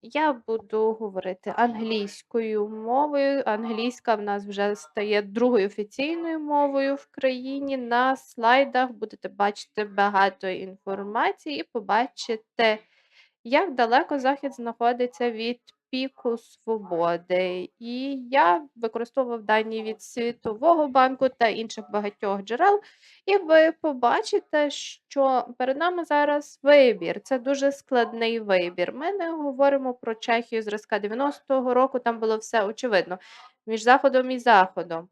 Я буду говорити англійською мовою. Англійська в нас вже стає другою офіційною мовою в країні. На слайдах будете бачити багато інформації і побачите, як далеко Захід знаходиться від піку свободи. І я використовував дані від Світового банку та інших багатьох джерел, і ви побачите, що перед нами зараз вибір. Це дуже складний вибір. Ми не говоримо про Чехію зразка 90-го року, там було все очевидно між Заходом і Заходом.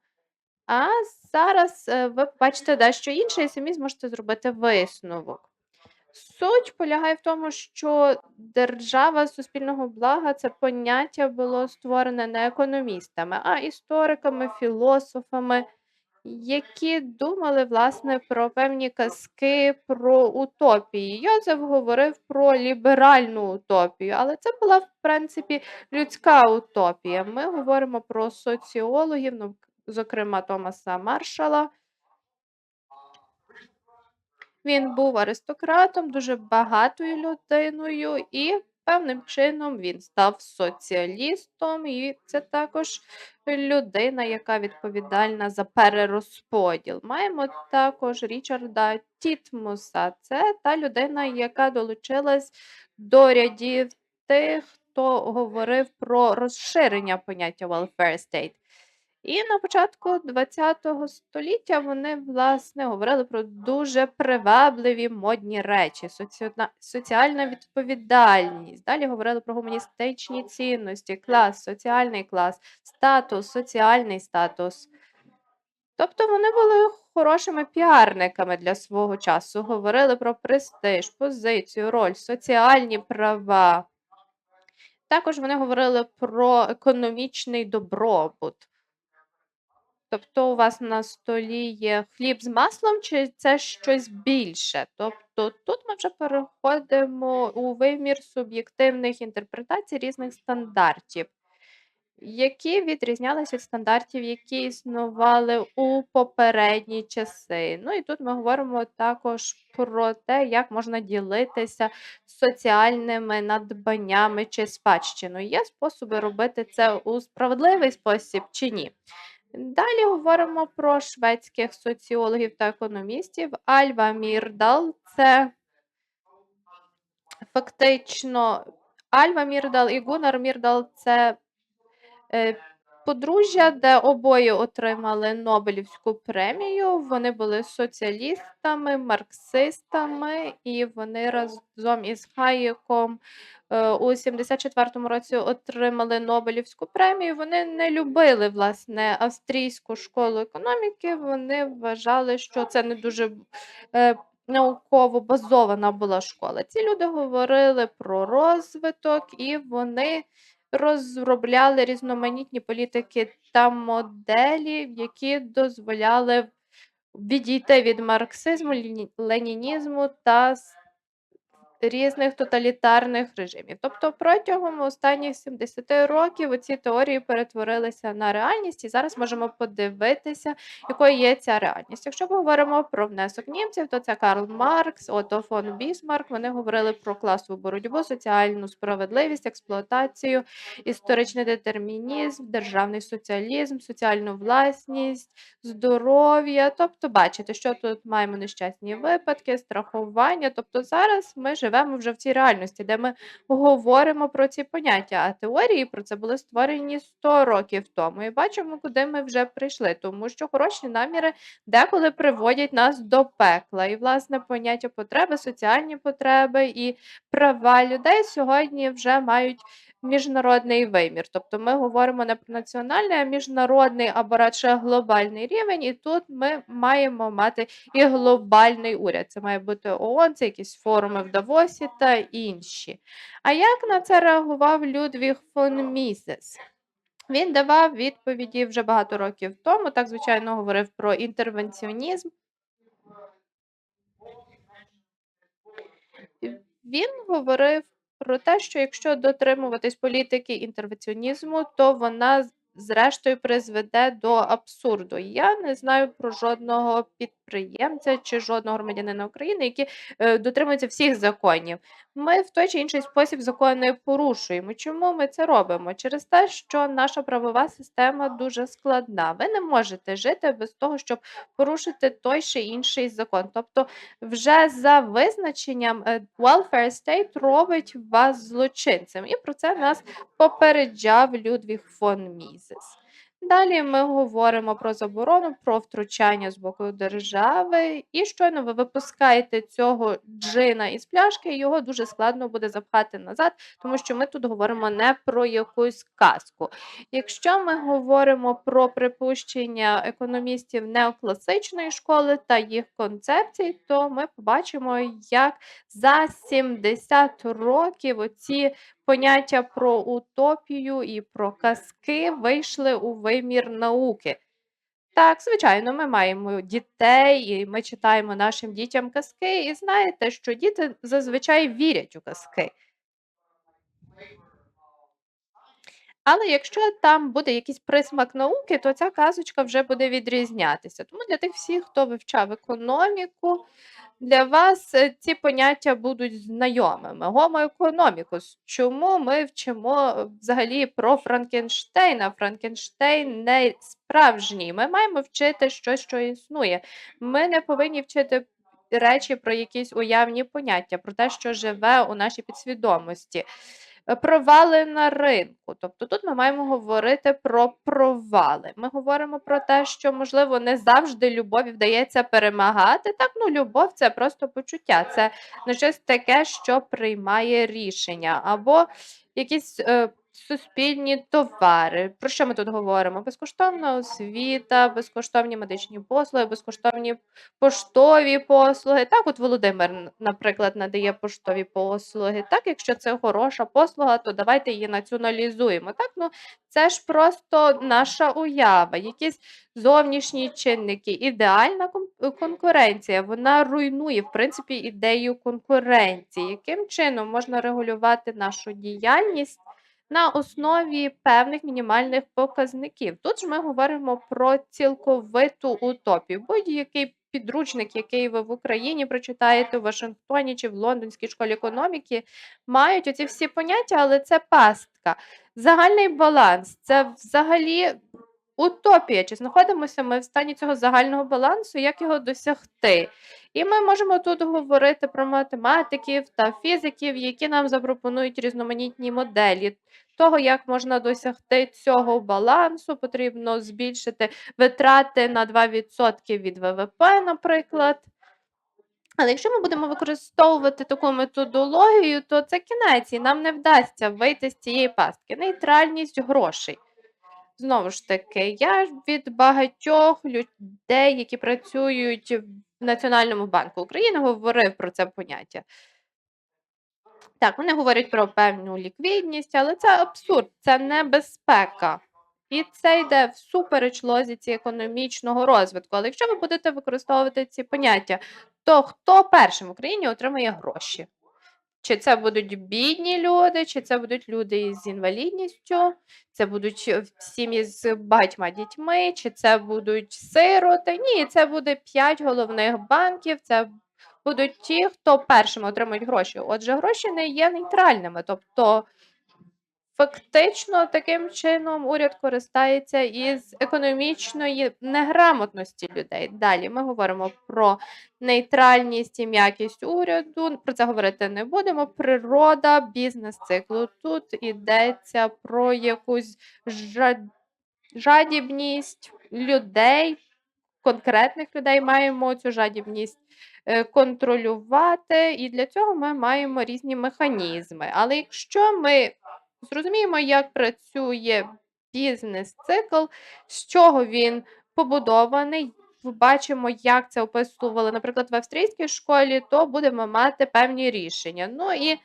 А зараз ви побачите дещо інше, і самі зможете зробити висновок. Суть полягає в тому, що держава суспільного блага це поняття було створене не економістами, а істориками, філософами, які думали, власне, про певні казки, про утопії. Йозеф говорив про ліберальну утопію, але це була, в принципі, людська утопія. Ми говоримо про соціологів, ну, зокрема Томаса Маршала. Він був аристократом, дуже багатою людиною, і певним чином він став соціалістом, і це також людина, яка відповідальна за перерозподіл. Маємо також Річарда Тітмуса. Це та людина, яка долучилась до рядів тих, хто говорив про розширення поняття welfare state. І на початку ХХ століття вони, власне, говорили про дуже привабливі модні речі, соціальна відповідальність. Далі говорили про гуманістичні цінності, клас, соціальний клас, статус, соціальний статус. Тобто вони були хорошими піарниками для свого часу, говорили про престиж, позицію, роль, соціальні права. Також вони говорили про економічний добробут. Тобто у вас на столі є хліб з маслом, чи це щось більше? Тобто тут ми вже переходимо у вимір суб'єктивних інтерпретацій різних стандартів, які відрізнялися від стандартів, які існували у попередні часи. Ну і тут ми говоримо також про те, як можна ділитися соціальними надбаннями чи спадщиною. Є способи робити це у справедливий спосіб чи ні? Далі говоримо про шведських соціологів та економістів. Альва Мірдал це фактично Альва Мірдал і Гунар Мірдал це Е, подружжя, де обоє отримали Нобелівську премію. Вони були соціалістами, марксистами, і вони разом із Хаєком у 74-му році отримали Нобелівську премію. Вони не любили, власне, австрійську школу економіки. Вони вважали, що це не дуже науково базована була школа. Ці люди говорили про розвиток, і вони розробляли різноманітні політики та моделі, які дозволяли відійти від марксизму, ленінізму та різних тоталітарних режимів. Тобто протягом останніх 70 років оці теорії перетворилися на реальність, і зараз можемо подивитися, якою є ця реальність. Якщо ми говоримо про внесок німців, то це Карл Маркс, Отто фон Бісмарк. Вони говорили про класову боротьбу, соціальну справедливість, експлуатацію, історичний детермінізм, державний соціалізм, соціальну власність, здоров'я. Тобто, бачите, що тут маємо нещасні випадки, страхування. Тобто зараз ми живемо вже в цій реальності, де ми говоримо про ці поняття, а теорії про це були створені 100 років тому. І бачимо, куди ми вже прийшли, тому що хороші наміри деколи приводять нас до пекла. І, власне, поняття потреби, соціальні потреби і права людей сьогодні вже мають міжнародний вимір. Тобто ми говоримо не про національний, а міжнародний або радше глобальний рівень, і тут ми маємо мати і глобальний уряд. Це має бути ООН, це якісь форуми в Давосі та інші. А як на це реагував Людвіг фон Мізес? Він давав відповіді вже багато років тому, так, звичайно, говорив про інтервенціонізм. Він говорив про те, що якщо дотримуватись політики інтервенціонізму, то вона зрештою призведе до абсурду. Я не знаю про жодного підприємця чи жодного громадянина України, які дотримуються всіх законів. Ми в той чи інший спосіб закони порушуємо. Чому ми це робимо? Через те, що наша правова система дуже складна. Ви не можете жити без того, щоб порушити той чи інший закон. Тобто, вже за визначенням welfare state робить вас злочинцем. І про це нас попереджав Людвіг фон Мізес. Далі ми говоримо про заборону, про втручання з боку держави. І щойно ви випускаєте цього джина із пляшки, його дуже складно буде запхати назад, тому що ми тут говоримо не про якусь казку. Якщо ми говоримо про припущення економістів неокласичної школи та їх концепцій, то ми побачимо, як за 70 років оці поняття про утопію і про казки вийшли у вимір науки. Так, звичайно, ми маємо дітей, і ми читаємо нашим дітям казки, і знаєте, що діти зазвичай вірять у казки. Але якщо там буде якийсь присмак науки, то ця казочка вже буде відрізнятися. Тому для тих всіх, хто вивчав економіку, для вас ці поняття будуть знайомими. Homo economicus. Чому ми вчимо взагалі про Франкенштейна? Франкенштейн не справжній. Ми маємо вчити щось, що існує. Ми не повинні вчити речі про якісь уявні поняття, про те, що живе у нашій підсвідомості. Провали на ринку. Тобто тут ми маємо говорити про провали. Ми говоримо про те, що, можливо, не завжди любові вдається перемагати. Так, ну, любов це просто почуття, це не щось таке, що приймає рішення, або якісь суспільні товари. Про що ми тут говоримо? Безкоштовна освіта, безкоштовні медичні послуги, безкоштовні поштові послуги. Так, от Володимир, наприклад, надає поштові послуги. Так, якщо це хороша послуга, то давайте її націоналізуємо. Так, ну це ж просто наша уява, якісь зовнішні чинники. Ідеальна конкуренція, вона руйнує, в принципі, ідею конкуренції. Яким чином можна регулювати нашу діяльність на основі певних мінімальних показників? Тут ж ми говоримо про цілковиту утопію. Будь-який підручник, який ви в Україні прочитаєте, в Вашингтоні чи в Лондонській школі економіки, мають оці всі поняття, але це пастка. Загальний баланс це взагалі утопія. Чи знаходимося ми в стані цього загального балансу, як його досягти? І ми можемо тут говорити про математиків та фізиків, які нам запропонують різноманітні моделі того, як можна досягти цього балансу. Потрібно збільшити витрати на 2% від ВВП, наприклад. Але якщо ми будемо використовувати таку методологію, то це кінець, і нам не вдасться вийти з цієї пастки. Нейтральність грошей. Знову ж таки, я від багатьох людей, які працюють в Національному банку України, говорив про це поняття. Так, вони говорять про певну ліквідність, але це абсурд, це небезпека. І це йде всупереч логіці економічного розвитку. Але якщо ви будете використовувати ці поняття, то хто першим в Україні отримає гроші? Чи це будуть бідні люди, чи це будуть люди з інвалідністю, це будуть сім'ї з багатьма дітьми, чи це будуть сироти? Ні, це буде 5 головних банків, це будуть ті, хто першими отримують гроші. Отже, гроші не є нейтральними. Тобто, фактично, таким чином уряд користається із економічної неграмотності людей. Далі ми говоримо про нейтральність і м'якість уряду. Про це говорити не будемо. Природа бізнес-циклу. Тут йдеться про якусь жадібність людей, конкретних людей маємо цю жадібність контролювати, і для цього ми маємо різні механізми. Але якщо ми зрозуміємо, як працює бізнес-цикл, з чого він побудований, бачимо, як це описували, наприклад, в австрійській школі, то будемо мати певні рішення. Ну і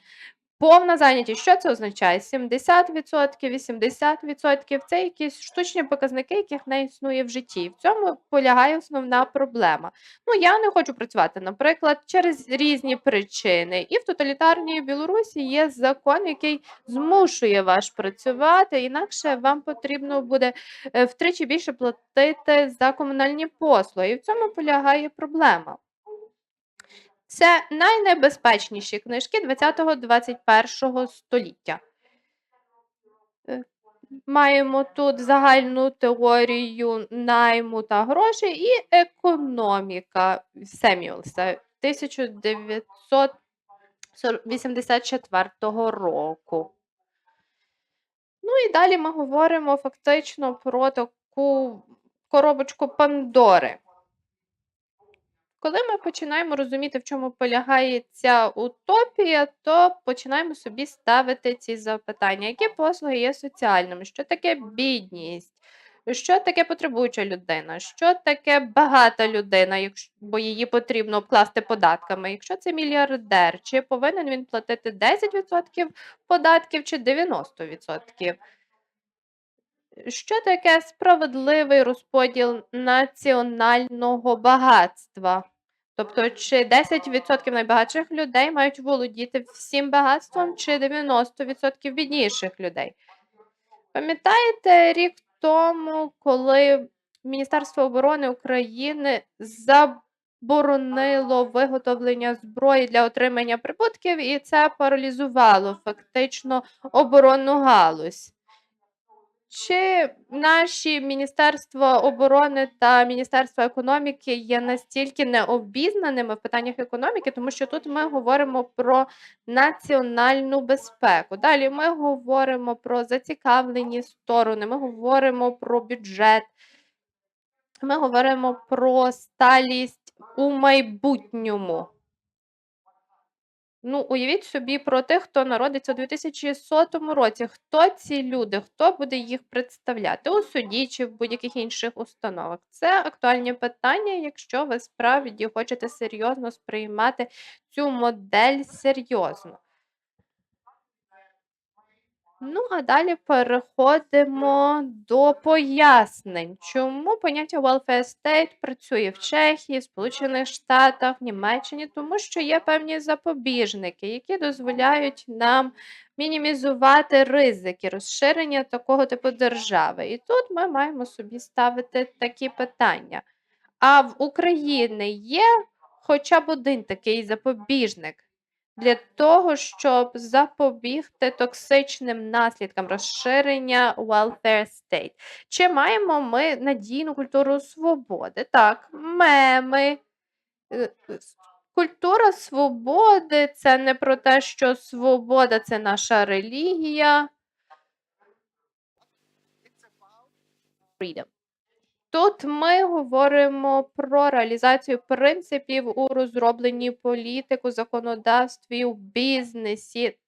Повна зайнятість. Що це означає? 70%, 80% – це якісь штучні показники, яких не існує в житті. В цьому полягає основна проблема. Ну, я не хочу працювати, наприклад, через різні причини. І в тоталітарній Білорусі є закон, який змушує вас працювати, інакше вам потрібно буде втричі більше платити за комунальні послуги. І в цьому полягає проблема. Це найнебезпечніші книжки 20-21 століття. Маємо тут загальну теорію найму та грошей і економіка Семюелса 1984 року. Ну і далі ми говоримо фактично про таку коробочку Пандори. Коли ми починаємо розуміти, в чому полягає ця утопія, то починаємо собі ставити ці запитання. Які послуги є соціальними? Що таке бідність? Що таке потребуюча людина? Що таке багата людина, бо її потрібно обкласти податками? Якщо це мільярдер, чи повинен він платити 10% податків чи 90%? Що таке справедливий розподіл національного багатства? Тобто, чи 10% найбагатших людей мають володіти всім багатством, чи 90% бідніших людей? Пам'ятаєте, рік тому, коли Міністерство оборони України заборонило виготовлення зброї для отримання прибутків, і це паралізувало фактично оборонну галузь? Чи наші Міністерство оборони та Міністерство економіки є настільки необізнаними в питаннях економіки, тому що тут ми говоримо про національну безпеку. Далі ми говоримо про зацікавлені сторони, ми говоримо про бюджет, ми говоримо про сталість у майбутньому. Ну, уявіть собі про тих, хто народиться у 2100 році. Хто ці люди? Хто буде їх представляти у суді чи в будь-яких інших установах? Це актуальні питання, якщо ви справді хочете серйозно сприймати цю модель серйозно. Ну, а далі переходимо до пояснень, чому поняття welfare state працює в Чехії, Сполучених Штатах, Німеччині, тому що є певні запобіжники, які дозволяють нам мінімізувати ризики розширення такого типу держави. І тут ми маємо собі ставити такі питання. А в Україні є хоча б один такий запобіжник для того, щоб запобігти токсичним наслідкам розширення welfare state. Чи маємо ми надійну культуру свободи? Так, меми. Культура свободи – це не про те, що свобода – це наша релігія. Freedom. Тут ми говоримо про реалізацію принципів у розробленні політику, законодавстві, у бізнесі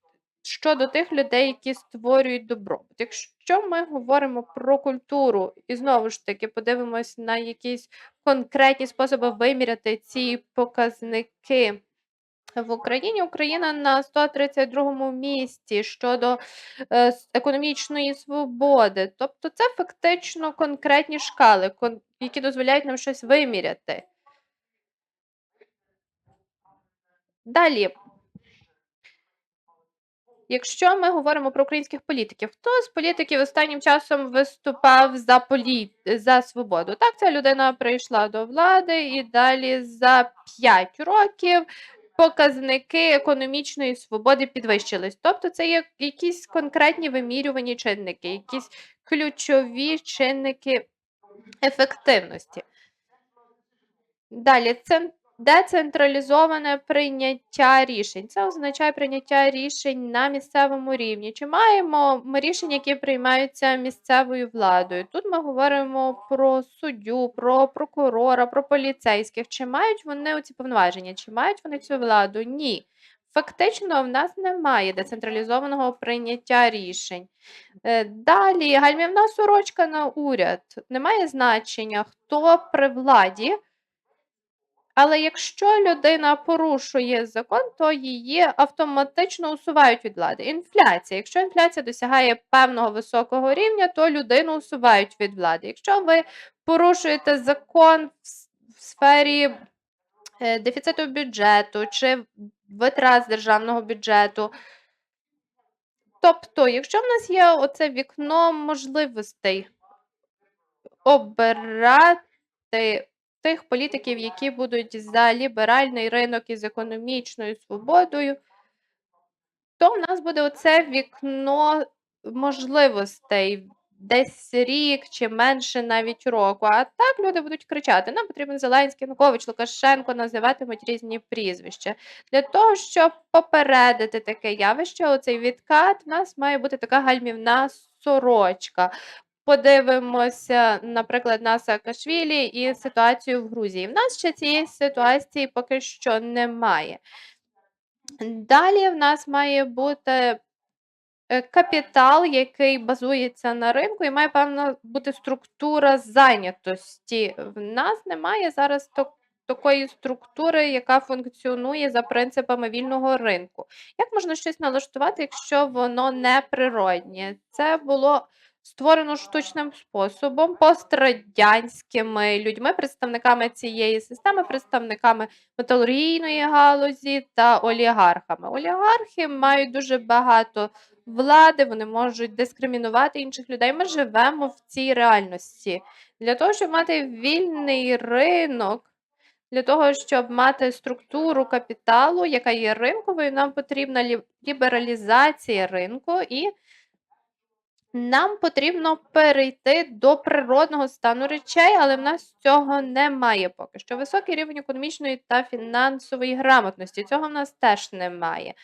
щодо тих людей, які створюють добробут. Якщо ми говоримо про культуру і знову ж таки подивимось на якісь конкретні способи виміряти ці показники. В Україні Україна на 132 місці щодо економічної свободи. Тобто це фактично конкретні шкали, які дозволяють нам щось виміряти. Далі. Якщо ми говоримо про українських політиків, хто з політиків останнім часом виступав за свободу? Так, ця людина прийшла до влади і далі за 5 років показники економічної свободи підвищились. Тобто це є якісь конкретні вимірювані чинники, якісь ключові чинники ефективності. Далі, це децентралізоване прийняття рішень. Це означає прийняття рішень на місцевому рівні. Чи маємо ми рішення, які приймаються місцевою владою? Тут ми говоримо про суддю, про прокурора, про поліцейських. Чи мають вони ці повноваження? Чи мають вони цю владу? Ні. Фактично, в нас немає децентралізованого прийняття рішень. Далі, гальмівна сорочка на уряд. Немає значення, хто при владі. Але якщо людина порушує закон, то її автоматично усувають від влади. Інфляція. Якщо інфляція досягає певного високого рівня, то людину усувають від влади. Якщо ви порушуєте закон в сфері дефіциту бюджету чи витрат з державного бюджету, тобто, якщо в нас є оце вікно можливостей обирати тих політиків, які будуть за ліберальний ринок із економічною свободою, то в нас буде оце вікно можливостей десь рік чи менше навіть року. А так люди будуть кричати: нам потрібен Зеленський, Янукович, Лукашенко, називатимуть різні прізвища. Для того, щоб попередити таке явище, оцей відкат, в нас має бути така гальмівна сорочка. Подивимося, наприклад, на Саакашвілі і ситуацію в Грузії. В нас ще цієї ситуації поки що немає. Далі в нас має бути капітал, який базується на ринку, і має певна бути структура зайнятості. В нас немає зараз такої структури, яка функціонує за принципами вільного ринку. Як можна щось налаштувати, якщо воно не природнє? Це було створено штучним способом, пострадянськими людьми, представниками цієї системи, представниками металургійної галузі та олігархами. Олігархи мають дуже багато влади, вони можуть дискримінувати інших людей. Ми живемо в цій реальності. Для того, щоб мати вільний ринок, для того, щоб мати структуру капіталу, яка є ринковою, нам потрібна лібералізація ринку, і нам потрібно перейти до природного стану речей, але в нас цього немає поки що. Високий рівень економічної та фінансової грамотності. Цього в нас теж немає.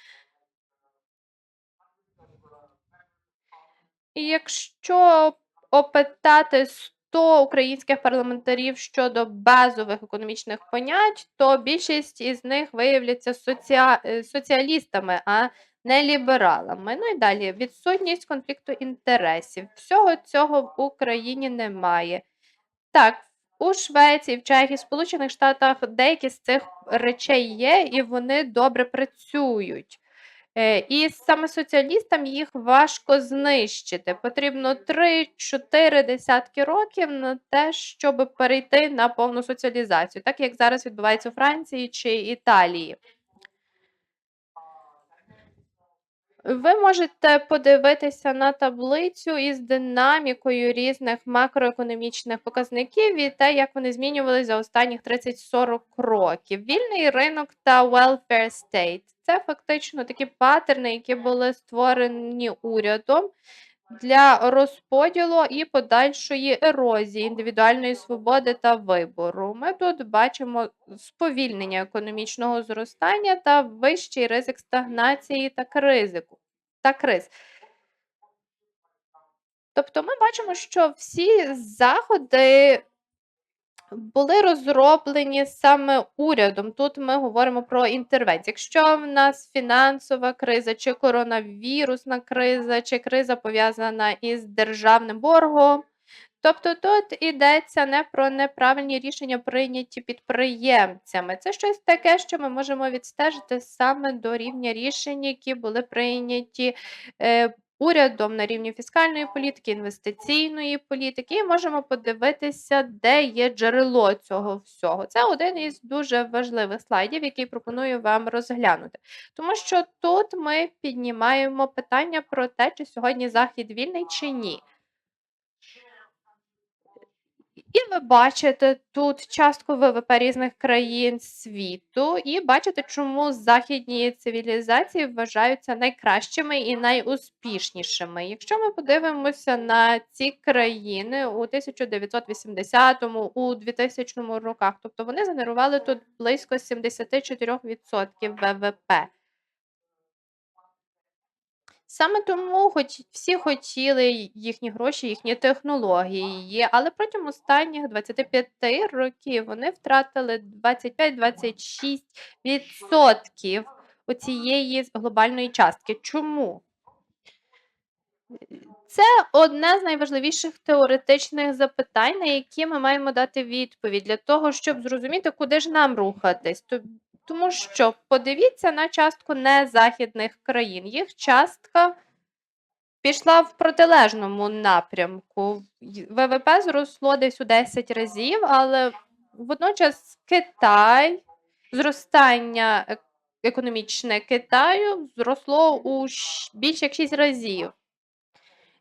І якщо опитати 100 українських парламентарів щодо базових економічних понять, то більшість із них виявляться соціалістами, а не лібералами. Ну і далі, відсутність конфлікту інтересів. Всього цього в Україні немає. Так, у Швеції, в Чехії, Сполучених Штатах деякі з цих речей є, і вони добре працюють. І саме соціалістам їх важко знищити. Потрібно 3-4 десятки років на те, щоб перейти на повну соціалізацію, так як зараз відбувається у Франції чи Італії. Ви можете подивитися на таблицю із динамікою різних макроекономічних показників і те, як вони змінювалися за останніх 30-40 років. Вільний ринок та welfare state – це фактично такі паттерни, які були створені урядом для розподілу і подальшої ерозії індивідуальної свободи та вибору. Ми тут бачимо сповільнення економічного зростання та вищий ризик стагнації та криз. Тобто ми бачимо, що всі заходи були розроблені саме урядом. Тут ми говоримо про інтервенцію. Якщо в нас фінансова криза, чи коронавірусна криза, чи криза пов'язана із державним боргом, тобто тут йдеться не про неправильні рішення, прийняті підприємцями. Це щось таке, що ми можемо відстежити саме до рівня рішень, які були прийняті урядом на рівні фіскальної політики, інвестиційної політики, і можемо подивитися, де є джерело цього всього. Це один із дуже важливих слайдів, який пропоную вам розглянути. Тому що тут ми піднімаємо питання про те, чи сьогодні Захід вільний чи ні. І ви бачите тут частку ВВП різних країн світу, і бачите, чому західні цивілізації вважаються найкращими і найуспішнішими. Якщо ми подивимося на ці країни у 1980-му, у 2000 роках, тобто вони генерували тут близько 74% ВВП. Саме тому всі хотіли їхні гроші, їхні технології, але протягом останніх 25 років вони втратили 25-26% оцієї глобальної частки. Чому? Це одне з найважливіших теоретичних запитань, на які ми маємо дати відповідь для того, щоб зрозуміти, куди ж нам рухатись. Тому що подивіться на частку незахідних країн. Їх частка пішла в протилежному напрямку. ВВП зросло десь у 10 разів, але водночас Китай, зростання економічне Китаю зросло у більше як 6 разів.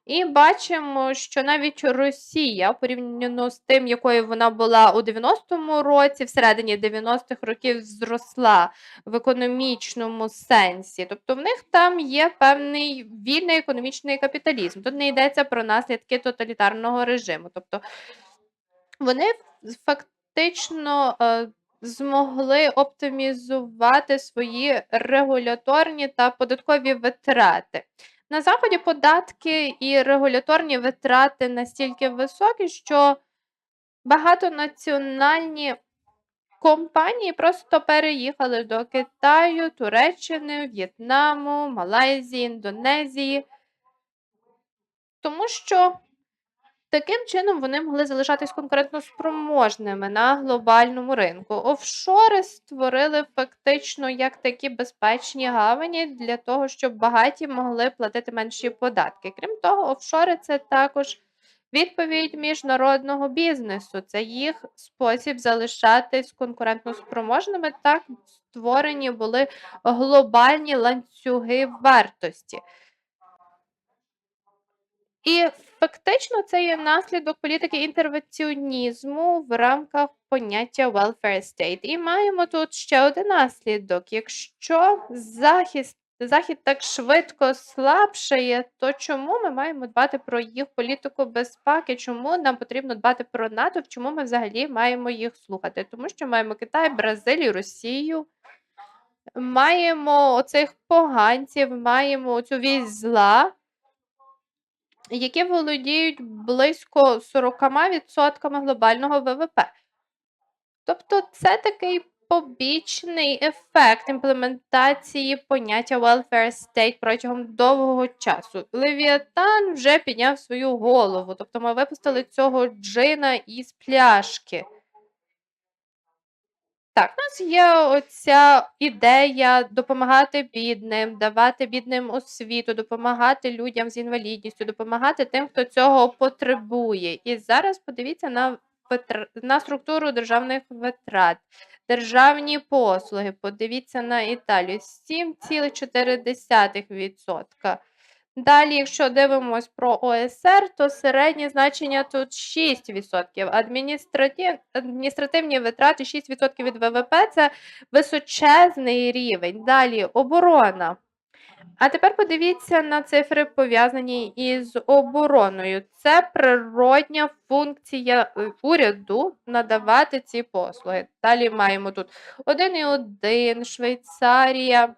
І бачимо, що навіть Росія, порівняно з тим, якою вона була у 90-му році, всередині 90-х років зросла в економічному сенсі. Тобто в них там є певний вільний економічний капіталізм. Тут не йдеться про наслідки тоталітарного режиму. Тобто вони фактично змогли оптимізувати свої регуляторні та податкові витрати. На Заході податки і регуляторні витрати настільки високі, що багатонаціональні компанії просто переїхали до Китаю, Туреччини, В'єтнаму, Малайзії, Індонезії, тому що таким чином вони могли залишатись конкурентоспроможними на глобальному ринку. Офшори створили фактично як такі безпечні гавані для того, щоб багаті могли платити менші податки. Крім того, офшори – це також відповідь міжнародного бізнесу. Це їх спосіб залишатись конкурентоспроможними. Так створені були глобальні ланцюги вартості. І фактично це є наслідок політики інтервенціонізму в рамках поняття welfare state. І маємо тут ще один наслідок. Якщо Захід так швидко слабшає, то чому ми маємо дбати про їх політику безпеки? Чому нам потрібно дбати про НАТО? Чому ми взагалі маємо їх слухати? Тому що маємо Китай, Бразилію, Росію. Маємо оцих поганців, маємо оцю вісь зла, які володіють близько 40% глобального ВВП. Тобто це такий побічний ефект імплементації поняття welfare state протягом довгого часу. Левіатан вже підняв свою голову, тобто ми випустили цього джина із пляшки. Так, у нас є оця ідея допомагати бідним, давати бідним освіту, допомагати людям з інвалідністю, допомагати тим, хто цього потребує. І зараз подивіться на структуру державних витрат, державні послуги. Подивіться на Італію – 7,4%. Далі, якщо дивимось про ОСР, то середнє значення тут 6%. Адміністративні витрати 6% від ВВП – це височезний рівень. Далі оборона. А тепер подивіться на цифри, пов'язані із обороною. Це природня функція уряду надавати ці послуги. Далі маємо тут 1,1, Швейцарія,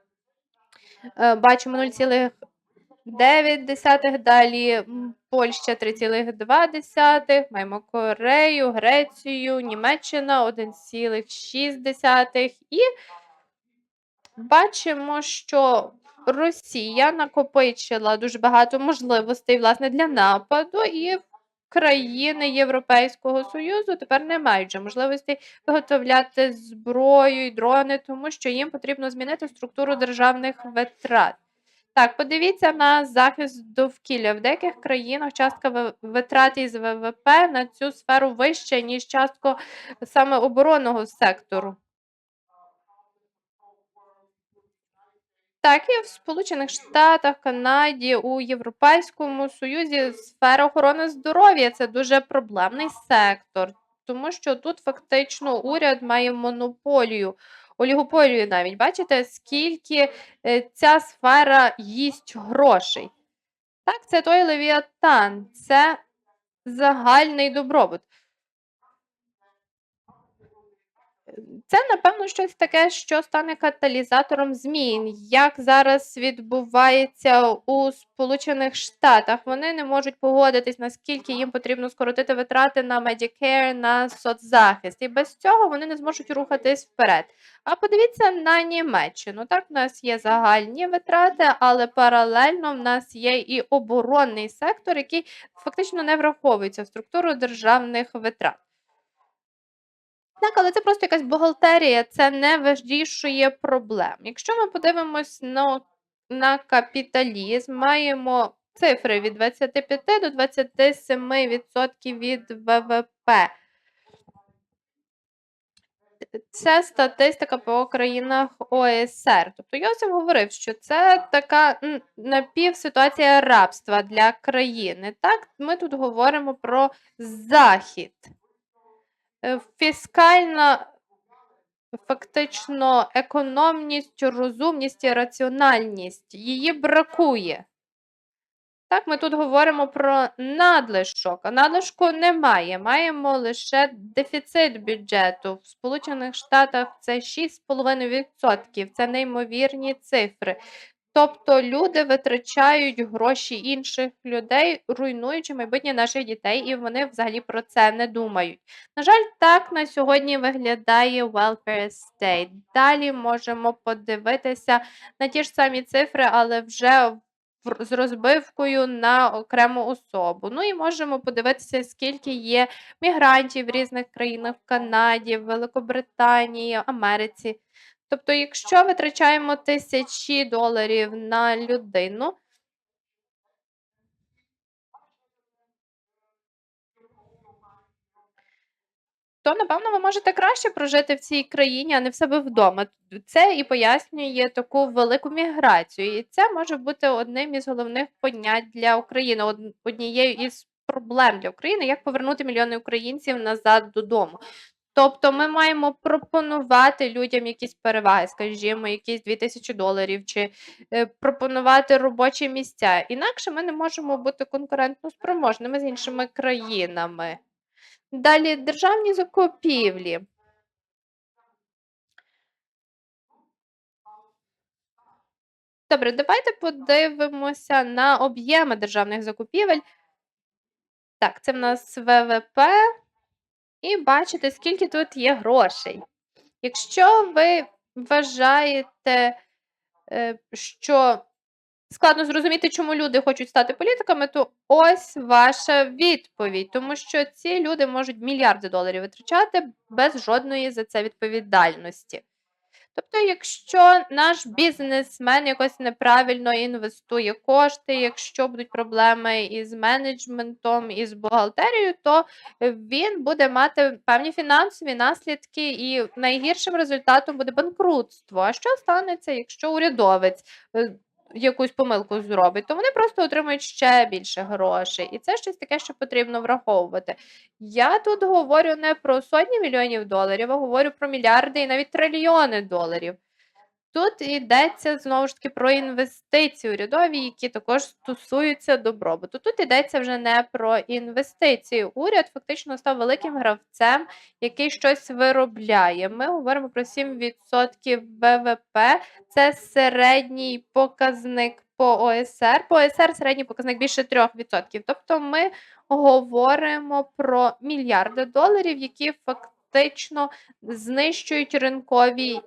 бачимо 0,9, далі Польща 3,2, маємо Корею, Грецію, Німеччина 1,6. І бачимо, що Росія накопичила дуже багато можливостей, власне, для нападу, і країни Європейського Союзу тепер не мають вже можливості виготовляти зброю і дрони, тому що їм потрібно змінити структуру державних витрат. Так, подивіться на захист довкілля. В деяких країнах частка витрат із ВВП на цю сферу вища, ніж частка саме оборонного сектору. Так, і в Сполучених Штатах, Канаді, у Європейському Союзі сфера охорони здоров'я – це дуже проблемний сектор, тому що тут фактично уряд має монополію, олігополію навіть. Бачите, скільки ця сфера їсть грошей. Так, це той левіатан, це загальний добробут. Це, напевно, щось таке, що стане каталізатором змін. Як зараз відбувається у Сполучених Штатах. Вони не можуть погодитись, наскільки їм потрібно скоротити витрати на Medicare, на соцзахист. І без цього вони не зможуть рухатись вперед. А подивіться на Німеччину. Так, в нас є загальні витрати, але паралельно в нас є і оборонний сектор, який фактично не враховується в структуру державних витрат. Так, але це просто якась бухгалтерія, це не вирішує проблем. Якщо ми подивимось на капіталізм, маємо цифри від 25 до 27% від ВВП. Це статистика по країнах ОСР. Тобто Йосиф говорив, що це така напівситуація рабства для країни. Так, ми тут говоримо про Захід. Фіскальна фактично економність, розумність і раціональність. Її бракує. Так, ми тут говоримо про надлишок, а надлишку немає. Маємо лише дефіцит бюджету. В Сполучених Штатах це 6,5%. Це неймовірні цифри. Тобто люди витрачають гроші інших людей, руйнуючи майбутнє наших дітей, і вони взагалі про це не думають. На жаль, так на сьогодні виглядає welfare state. Далі можемо подивитися на ті ж самі цифри, але вже з розбивкою на окрему особу. Ну і можемо подивитися, скільки є мігрантів в різних країнах в Канаді, в Великобританії, Америці. Тобто, якщо витрачаємо тисячі доларів на людину, то, напевно, ви можете краще прожити в цій країні, а не в себе вдома. Це і пояснює таку велику міграцію. І це може бути одним із головних понять для України, однією із проблем для України, як повернути мільйони українців назад додому. Тобто ми маємо пропонувати людям якісь переваги, скажімо, якісь $2000 чи пропонувати робочі місця. Інакше ми не можемо бути конкурентно спроможними з іншими країнами. Далі державні закупівлі. Добре, давайте подивимося на об'єми державних закупівель. Так, це в нас ВВП. І бачите, скільки тут є грошей. Якщо ви вважаєте, що складно зрозуміти, чому люди хочуть стати політиками, то ось ваша відповідь. Тому що ці люди можуть мільярди доларів витрачати без жодної за це відповідальності. Тобто, якщо наш бізнесмен якось неправильно інвестує кошти, якщо будуть проблеми із менеджментом, із бухгалтерією, то він буде мати певні фінансові наслідки, і найгіршим результатом буде банкрутство. А що станеться, якщо урядовець якусь помилку зробить, то вони просто отримують ще більше грошей. І це щось таке, що потрібно враховувати. Я тут говорю не про сотні мільйонів доларів, а говорю про мільярди і навіть трильйони доларів. Тут йдеться знову ж таки про інвестиції урядові, які також стосуються добробуту. Тут йдеться вже не про інвестиції. Уряд фактично став великим гравцем, який щось виробляє. Ми говоримо про 7% ВВП. Це середній показник по ОСР. По ОСР середній показник більше 3%. Тобто ми говоримо про мільярди доларів, які фактично знищують ринкові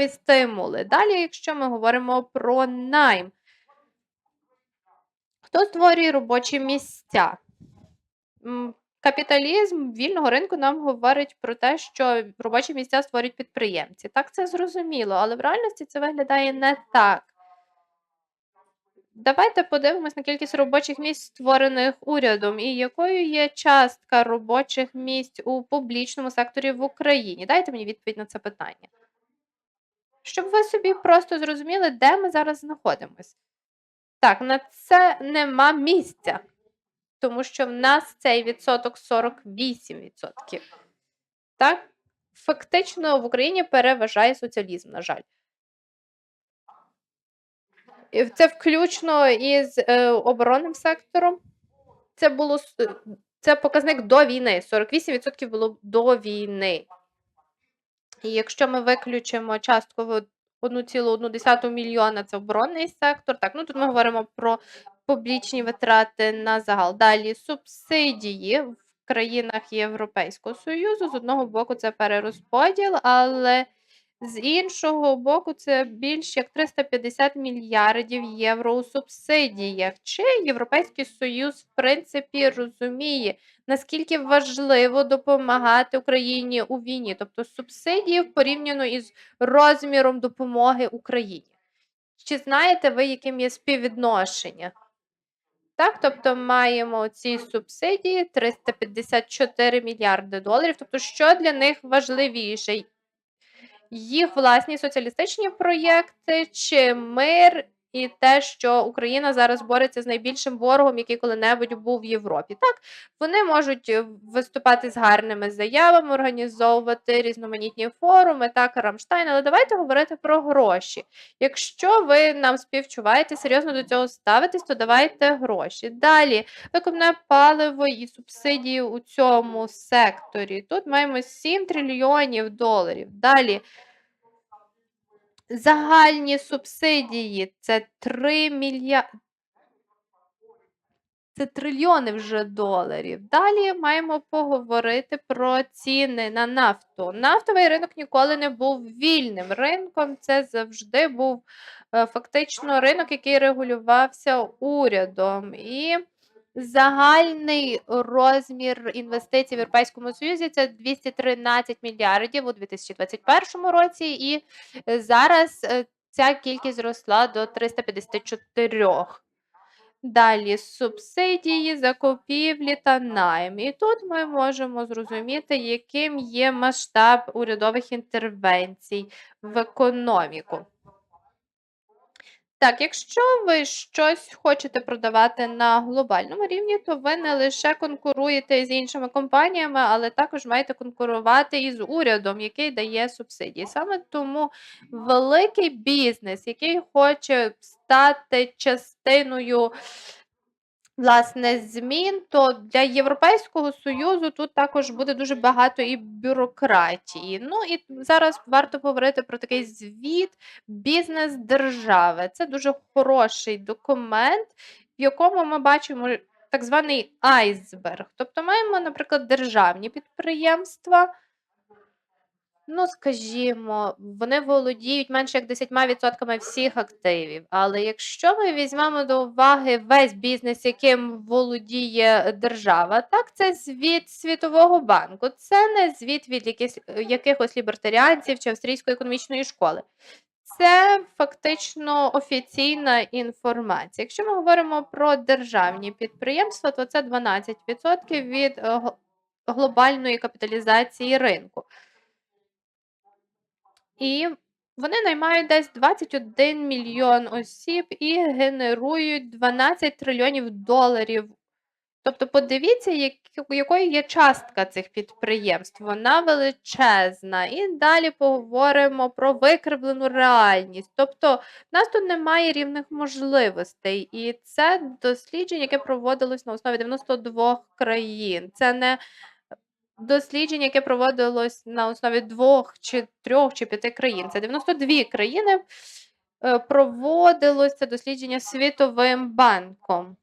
стимули. Далі, якщо ми говоримо про найм, хто створює робочі місця? Капіталізм вільного ринку нам говорить про те, що робочі місця створюють підприємці. Так, це зрозуміло, але в реальності це виглядає не так. Давайте подивимось на кількість робочих місць, створених урядом, і якою є частка робочих місць у публічному секторі в Україні. Дайте мені відповідь на це питання. Щоб ви собі просто зрозуміли, де ми зараз знаходимось. Так, на це нема місця, тому що в нас цей відсоток 48%. Так? Фактично в Україні переважає соціалізм, на жаль. І це включно із оборонним сектором. Це показник до війни. 48% було до війни. І якщо ми виключимо частку в 1,1 мільйона, це оборонний сектор. Так, тут ми говоримо про публічні витрати на загал. Далі субсидії в країнах Європейського Союзу. З одного боку, це перерозподіл, але з іншого боку, це більш як 350 мільярдів євро у субсидіях. Чи Європейський Союз, в принципі, розуміє, наскільки важливо допомагати Україні у війні? Тобто субсидії порівняно із розміром допомоги Україні. Чи знаєте ви, яким є співвідношення? Так, тобто маємо ці субсидії 354 мільярди доларів. Тобто, що для них важливіше? Їх власні соціалістичні проєкти чи мир і те, що Україна зараз бореться з найбільшим ворогом, який коли-небудь був в Європі. Так, вони можуть виступати з гарними заявами, організовувати різноманітні форуми, так, Рамштайн, але давайте говорити про гроші. Якщо ви нам співчуваєте, серйозно до цього ставитесь, то давайте гроші. Далі, викопне паливо і субсидії у цьому секторі. Тут маємо 7 трильйонів доларів. Далі, загальні субсидії – це 3 мільярди. Це трильйони вже доларів. Далі маємо поговорити про ціни на нафту. Нафтовий ринок ніколи не був вільним ринком. Це завжди був фактично ринок, який регулювався урядом. І загальний розмір інвестицій в Європейському Союзі – це 213 мільярдів у 2021 році. І зараз ця кількість зросла до 354. Далі субсидії, закупівлі та найм. І тут ми можемо зрозуміти, яким є масштаб урядових інтервенцій в економіку. Так, якщо ви щось хочете продавати на глобальному рівні, то ви не лише конкуруєте з іншими компаніями, але також маєте конкурувати із урядом, який дає субсидії. Саме тому великий бізнес, який хоче стати частиною власне змін, то для Європейського Союзу тут також буде дуже багато і бюрократії. Ну і зараз варто поговорити про такий звіт бізнес держави. Це дуже хороший документ, в якому ми бачимо так званий айсберг. Тобто маємо, наприклад, державні підприємства. Ну, скажімо, вони володіють менше як 10% всіх активів. Але якщо ми візьмемо до уваги весь бізнес, яким володіє держава, так, це звіт Світового банку, це не звіт від якихось лібертаріанців чи Австрійської економічної школи. Це фактично офіційна інформація. Якщо ми говоримо про державні підприємства, то це 12% від глобальної капіталізації ринку. І вони наймають десь 21 мільйон осіб і генерують 12 трильйонів доларів. Тобто подивіться, якою є частка цих підприємств. Вона величезна. І далі поговоримо про викривлену реальність. Тобто в нас тут немає рівних можливостей. І це дослідження, яке проводилось на основі 92 країн. Це не дослідження, яке проводилось на основі 2 чи 3 чи 5 країн. Це 92 країни проводилось це дослідження Світовим банком.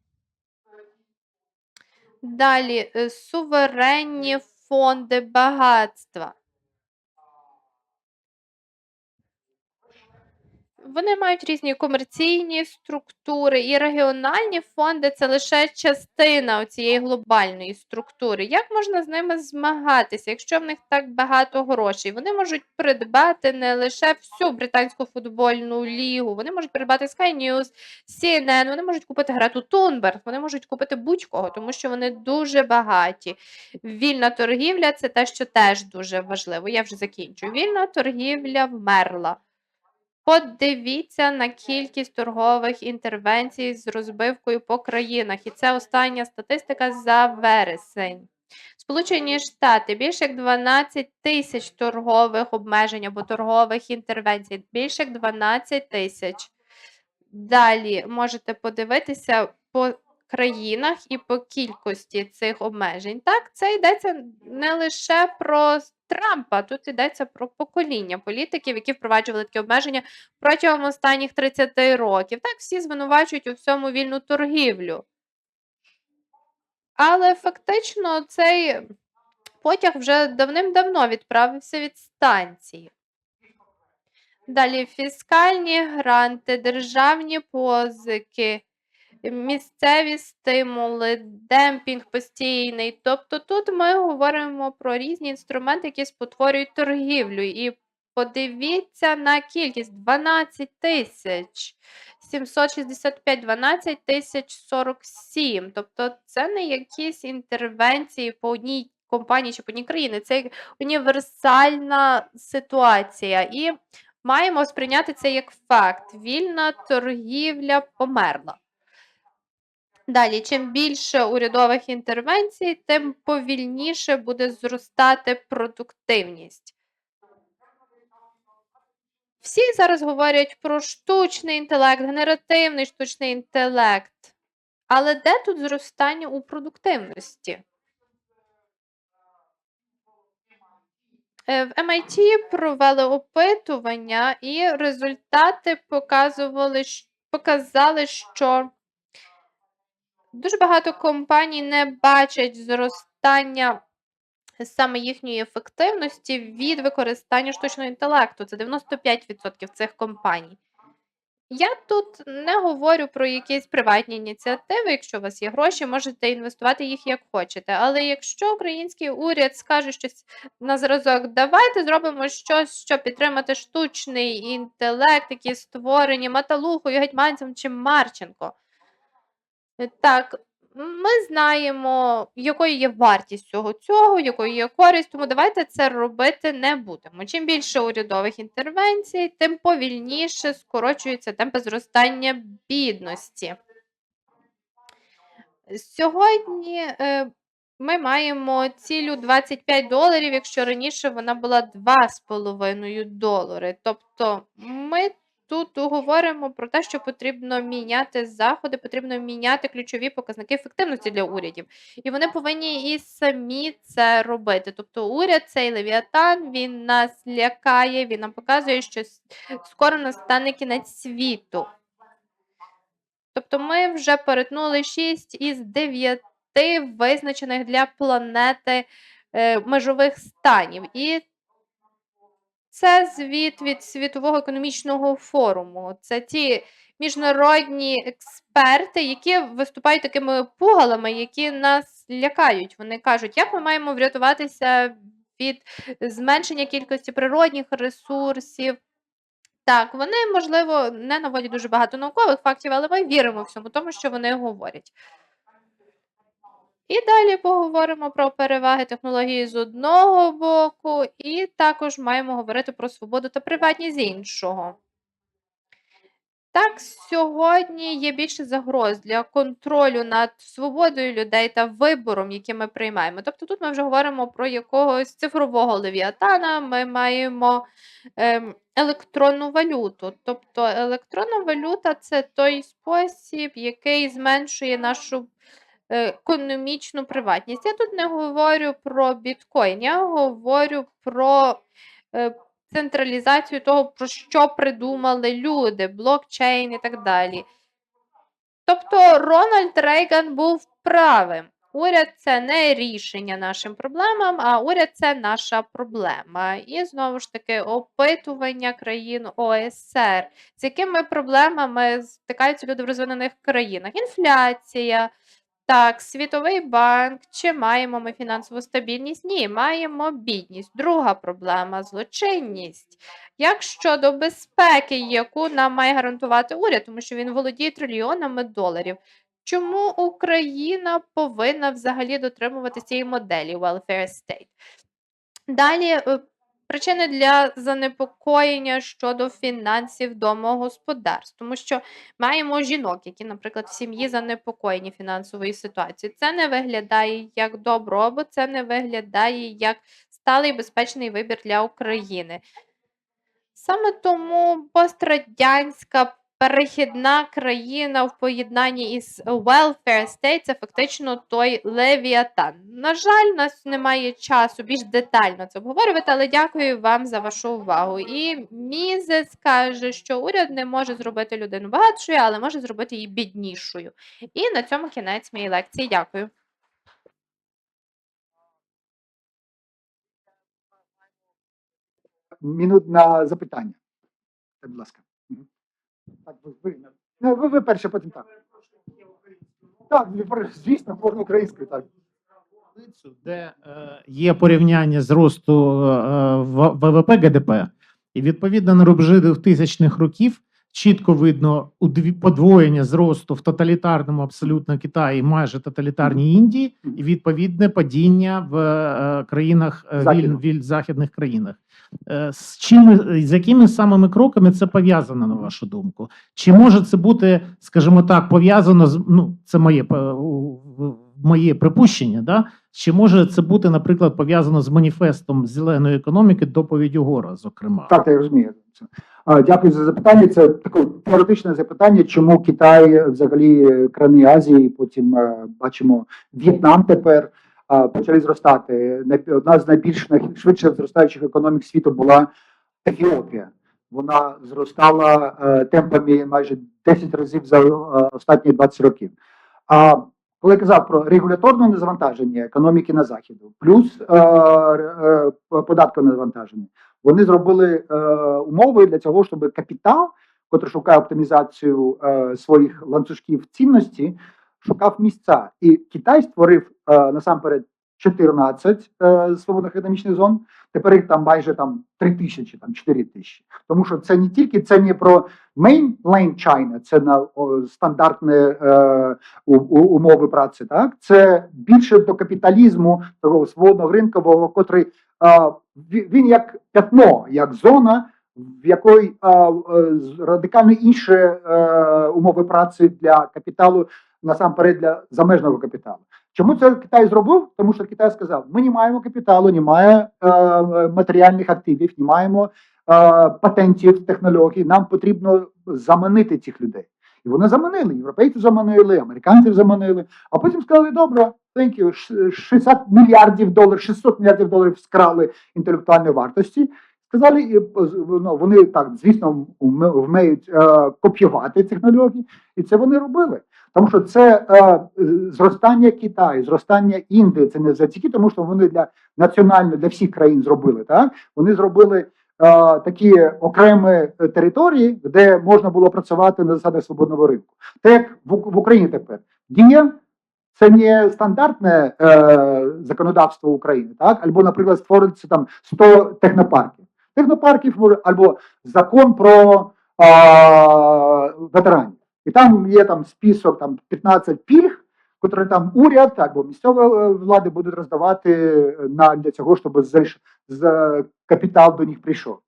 Далі суверенні фонди багатства. Вони мають різні комерційні структури, і регіональні фонди – це лише частина цієї глобальної структури. Як можна з ними змагатися, якщо в них так багато грошей? Вони можуть придбати не лише всю британську футбольну лігу, вони можуть придбати Sky News, CNN, вони можуть купити Грету Тунберг, вони можуть купити будь-кого, тому що вони дуже багаті. Вільна торгівля – це те, що теж дуже важливо. Я вже закінчую. Вільна торгівля вмерла. Подивіться на кількість торгових інтервенцій з розбивкою по країнах. І це остання статистика за вересень. Сполучені Штати – більше як 12 тисяч торгових обмежень або торгових інтервенцій. Більше як 12 тисяч. Далі можете подивитися по країнах і по кількості цих обмежень. Так, це йдеться не лише про Трампа, тут йдеться про покоління політиків, які впроваджували такі обмеження протягом останніх 30 років. Так, всі звинувачують у всьому вільну торгівлю. Але фактично цей потяг вже давним-давно відправився від станції. Далі фіскальні гранти, державні позики, місцеві стимули, демпінг постійний. Тобто тут ми говоримо про різні інструменти, які спотворюють торгівлю. І подивіться на кількість 12 тисяч 765, 12 тисяч 47. Тобто це не якісь інтервенції по одній компанії чи по одній країні, це універсальна ситуація. І маємо сприйняти це як факт. Вільна торгівля померла. Далі, чим більше урядових інтервенцій, тим повільніше буде зростати продуктивність. Всі зараз говорять про штучний інтелект, генеративний штучний інтелект. Але де тут зростання у продуктивності? В MIT провели опитування, і результати показали, що дуже багато компаній не бачать зростання саме їхньої ефективності від використання штучного інтелекту. Це 95% цих компаній. Я тут не говорю про якісь приватні ініціативи. Якщо у вас є гроші, можете інвестувати їх як хочете. Але якщо український уряд скаже щось на зразок, давайте зробимо щось, щоб підтримати штучний інтелект, які створені Маталухою, Гетьманцем чи Марченко. Так, ми знаємо, якою є вартість всього цього, якою є користь, тому давайте це робити не будемо. Чим більше урядових інтервенцій, тим повільніше скорочуються темпи зростання бідності. Сьогодні ми маємо цілю $25, якщо раніше вона була $2,5. Тобто ми тут говоримо про те, що потрібно міняти заходи, потрібно міняти ключові показники ефективності для урядів. І вони повинні і самі це робити. Тобто уряд, цей левіатан, він нас лякає, він нам показує, що скоро настане кінець світу. Тобто ми вже перетнули 6 із 9 визначених для планети межових станів. І це звіт від Світового економічного форуму. Це ті міжнародні експерти, які виступають такими пугалами, які нас лякають. Вони кажуть, як ми маємо врятуватися від зменшення кількості природних ресурсів. Так, вони, можливо, не наводять дуже багато наукових фактів, але ми віримо всьому тому, що вони говорять. І далі поговоримо про переваги технології з одного боку, і також маємо говорити про свободу та приватність з іншого. Так, сьогодні є більше загроз для контролю над свободою людей та вибором, який ми приймаємо. Тобто тут ми вже говоримо про якогось цифрового левіатана, ми маємо електронну валюту. Тобто електронна валюта – це той спосіб, який зменшує нашу економічну приватність. Я тут не говорю про біткоін, я говорю про централізацію того, про що придумали люди, блокчейн і так далі. Тобто Рональд Рейган був правим. Уряд – це не рішення нашим проблемам, а уряд – це наша проблема. І знову ж таки опитування країн ОСР, з якими проблемами стикаються люди в розвинених країнах. Інфляція. Так, Світовий банк. Чи маємо ми фінансову стабільність? Ні, маємо бідність. Друга проблема – злочинність. Як щодо безпеки, яку нам має гарантувати уряд, тому що він володіє трильйонами доларів. Чому Україна повинна взагалі дотримуватися цієї моделі welfare state? Далі, причини для занепокоєння щодо фінансів домогосподарств, тому що маємо жінок, які, наприклад, в сім'ї занепокоєні фінансовою ситуацією. Це не виглядає як добробут, це не виглядає як сталий безпечний вибір для України. Саме тому пострадянська перехідна країна в поєднанні із welfare state – це фактично той Левіатан. На жаль, у нас немає часу більш детально це обговорювати, але дякую вам за вашу увагу. І Мізес каже, що уряд не може зробити людину багатшою, але може зробити її біднішою. І на цьому кінець моєї лекції. Дякую. Минут на запитання. Будь ласка. Мгм. Так, ви перше, потім так. Так, звісно, можна українською, так. Де є порівняння зросту ВВП ГДП, і відповідно на рубежі 2000-х років чітко видно подвоєння зросту в тоталітарному абсолютно Китаї, майже тоталітарній Індії, і відповідне падіння в країнах західних країнах. З якими самими кроками це пов'язано, на вашу думку? Чи може це бути, скажімо так, пов'язано з це моє припущення, да? Чи може це бути, наприклад, пов'язано з маніфестом зеленої економіки, доповіддю Гора, зокрема? Так, я розумію. Дякую за запитання. Це таке теоретичне запитання, чому Китай, взагалі, країни Азії, потім бачимо В'єтнам тепер почали зростати. Одна з найшвидше зростаючих економік світу була Ефіопія. Вона зростала темпами майже 10 разів за останні 20 років. Коли я казав про регуляторне навантаження економіки на Заходу, плюс податкове навантаження, вони зробили умови для цього, щоб капітал, який шукає оптимізацію своїх ланцюжків цінності, шукав місця. І Китай створив насамперед 14 свободних економічних зон, тепер їх там майже 3 тисячі, 4 тисячі. Тому що це не тільки, це не про mainland China, це на стандартні умови праці, так? Це більше до капіталізму, того свободного ринкового, котрий він як пятно, як зона, в якої радикально інші умови праці для капіталу, насамперед для замежного капіталу. Чому це Китай зробив? Тому що Китай сказав, ми не маємо капіталу, немає матеріальних активів, не маємо патентів, технологій, нам потрібно заманити цих людей. І вони заманили, європейців заманили, американців заманили, а потім сказали, добре, thank you, 600 мільярдів доларів скрали інтелектуальної вартості. Сказали, вони так, звісно, вміють копіювати технології, і це вони робили. Тому що це зростання Китаю, зростання Індії, це не тільки тому, що вони для всіх країн зробили. Так? Вони зробили такі окремі території, де можна було працювати на засадах свободного ринку. Так як в Україні тепер. Дія – це не стандартне законодавство України, так? Або, наприклад, створюється 100 технопарків. Технопарків може, або закон про ветеранів. І там є список 15 пільг, які уряд або місцева влади будуть роздавати для цього, щоб капітал до них прийшов.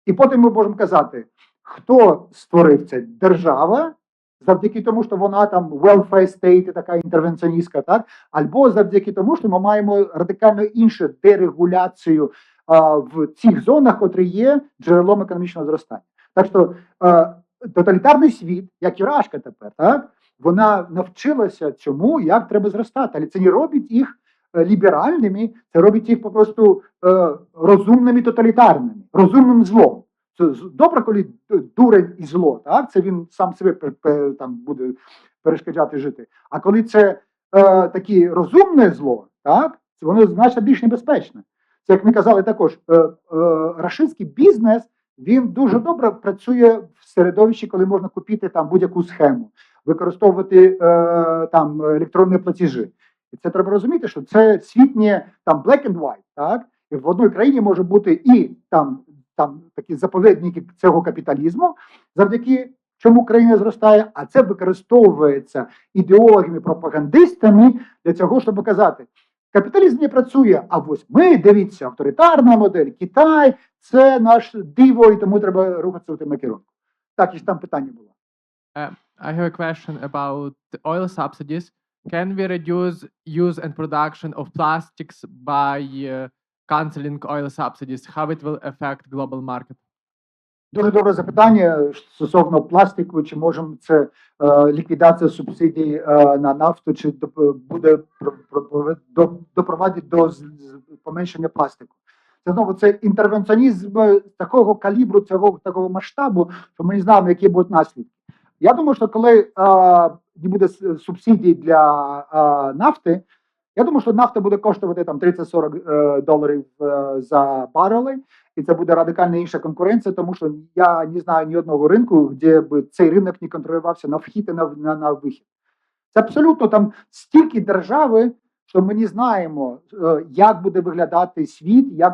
І потім ми можемо казати, хто створив це? Держава, завдяки тому, що вона welfare state, така інтервенціоністка, так? Або завдяки тому, що ми маємо радикально іншу дерегуляцію в цих зонах, які є джерелом економічного зростання. Так що тоталітарний світ, як і Рашка тепер, так? Вона навчилася цьому, як треба зростати. Але це не робить їх ліберальними, це робить їх попросту розумними тоталітарними, розумним злом. Це добре, коли дурень і зло, так? Це він сам себе буде перешкоджати жити. А коли це таке розумне зло, так? Це воно значно більш небезпечне. Це, як ми казали також, рашистський бізнес, він дуже добре працює в середовищі, коли можна купити будь-яку схему, використовувати електронні платежі. І це треба розуміти, що це світ не black and white, так? І в одній країні може бути і такі заповідники цього капіталізму, завдяки чому країна зростає, а це використовується ідеологами, пропагандистами для цього, щоб показати, капіталізм не працює, а ось ми, дивіться, авторитарна модель, Китай, це наш диво, і тому треба рухатися в тому керунку. Так, і ж там питання було. I have a question about the oil subsidies. Can we reduce use and production of plastics by canceling oil subsidies? How it will affect global market? Дуже добре запитання стосовно пластику. Чи можемо це ліквідація субсидій на нафту, чи буде допровадити до поменшення пластику? Це знову це інтервенціонізм такого калібру, такого масштабу, що ми не знаємо, які будуть наслідки. Я думаю, що коли не буде субсидій для нафти, я думаю, що нафта буде коштувати там 30-40 доларів за барели, і це буде радикально інша конкуренція, тому що я не знаю ні одного ринку, де б цей ринок не контролювався на вхід і на вихід. Це абсолютно там стільки держави, що ми не знаємо, як буде виглядати світ,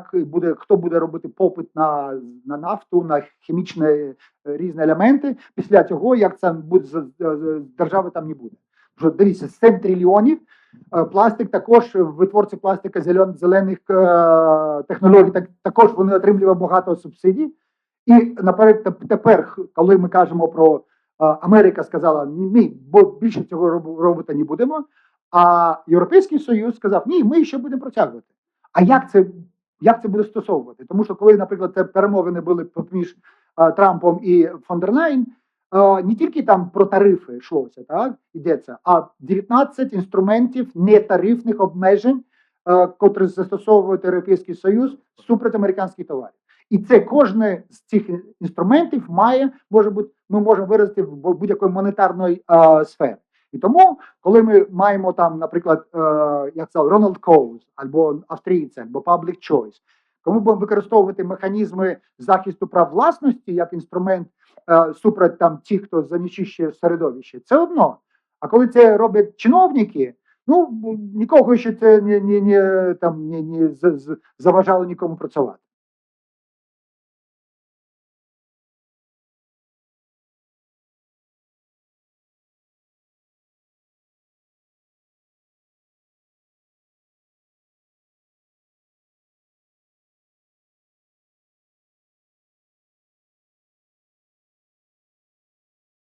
хто буде робити попит на нафту, на хімічні різні елементи, після цього, як це буде, держави там не буде. Що, дивіться, 7 трильйонів, пластик також, витворці пластика зелених технологій, також вони отримували багато субсидій. І тепер, коли ми кажемо про Америка сказала, ні, бо більше цього робити не будемо, а Європейський Союз сказав, ні, ми ще будемо протягувати. А як це буде стосовувати? Тому що коли, наприклад, це перемовини були між Трампом і фон дер Ляєн, не тільки там про тарифи йшлося, так, йдеться, а 19 інструментів нетарифних обмежень, котрі застосовує Європейський Союз супроти американських товарів. І це кожне з цих інструментів може бути, ми можемо виразити в будь-якої монетарної сфери. І тому, коли ми маємо там, наприклад, як сказав, Рональд Коуз, або австрійці, або Public Choice, коли ми будемо використовувати механізми захисту прав власності як інструмент супроти там тих, хто занечищує середовище, це одно. А коли це роблять чиновники, ну, нікого ще це не заважало нікому працювати.